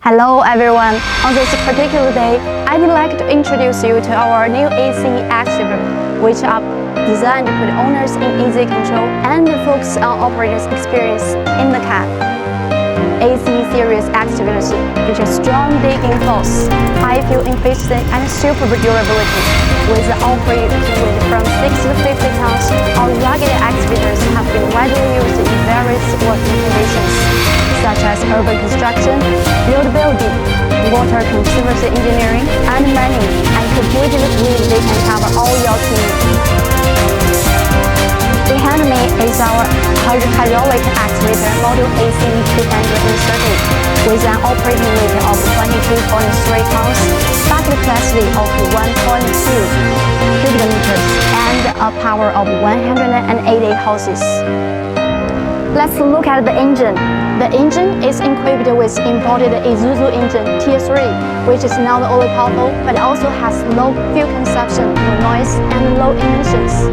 Hello everyone! On this particular day, I'd like to introduce you to our new ACE Excavator, which are designed to put owners in easy control and focus on operators' experience in the cab. ACE series excavators feature strong digging force, high fuel efficiency, and superb durability. With the operating weight from 6 to 50 tons, our rugged excavators have been widely used in various working conditions, such as urban construction, road building, water conservancy engineering, and mining, and completely believe they can cover all your needs. Behind me is our hydraulic excavator model ACE230 with an operating weight of 22.3 tons, bucket capacity of 1.2 cubic meters, and a power of 180 horses. Let's look at the engine. The engine is equipped with imported ACE230 engine Tier 3, which is not only powerful but also has low fuel consumption, no noise, and low emissions.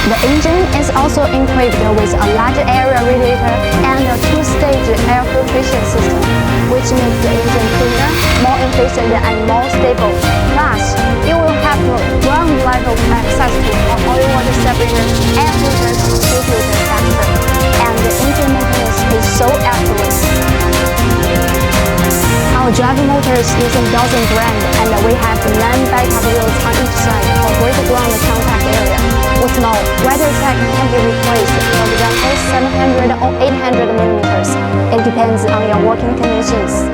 The engine is also equipped with a large area radiator and a two-stage air filtration system, which makes the engine cleaner, more efficient, and more stable. Plus, it will have ground-level access to oil water separator, air filters, fuel filter, etc. And the engine maintenance is so effortless. Our driving motors using Dawson brand, and we have 9 backup wheels on each side for greater ground contact area. What's more, weather check can be replaced, for example 700 or 800 millimeters. It depends on your working conditions.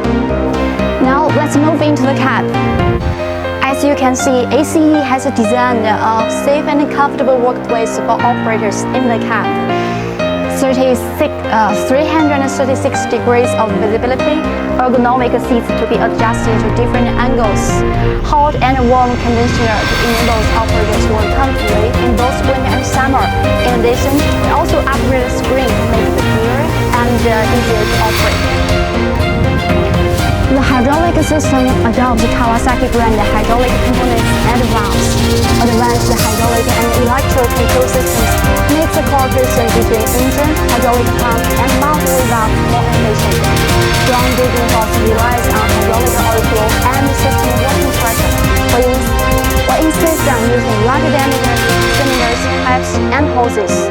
Now let's move into the cab. As you can see, ACE has designed a safe and comfortable workplace for operators in the cab. 336 degrees of visibility, ergonomic seats to be adjusted to different angles, hot and warm conditioner to enable operators to work comfortably in both spring and summer. In addition, we also upgrade the screen to make it clearer and easier to operate. The hydraulic system adopts Kawasaki brand hydraulic components and valves. Advanced hydraulic and electrical control systems make the cooperation between engine, hydraulic pump, and multiple valves more efficient. Strong digging force relies on hydraulic oil flow and system working pressure. We insist on using large diameter cylinders, pipes, and hoses.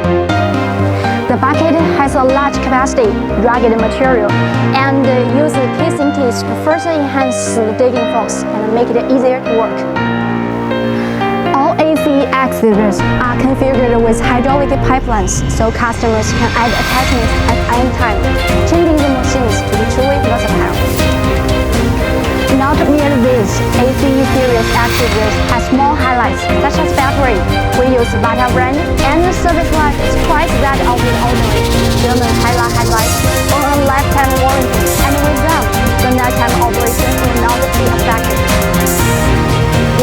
The bucket has a large capacity, rugged material, and uses TCTs to further enhance the digging force and make it easier to work. All ACE excavators are configured with hydraulic pipelines, so customers can add attachments at any time, changing the machines to be truly versatile. Not merely this, ACE series excavators have small highlights such as battery. We use Bata brand, and the service life is twice that of the ordinary German highlight headlights on a lifetime warranty, and with them, the nighttime operation will not be affected.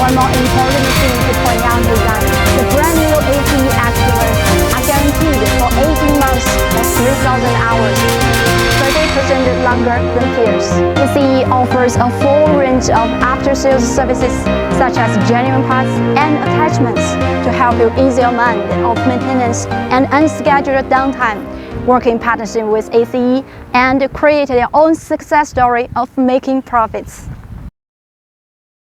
One more important thing to point out is that the brand new ACE excavators are guaranteed for 18 months or 3,000 hours. 30% longer than peers. ACE offers a full range of after-sales services such as genuine parts and attachments to help you ease your mind of maintenance and unscheduled downtime. Work in partnership with ACE and create their own success story of making profits.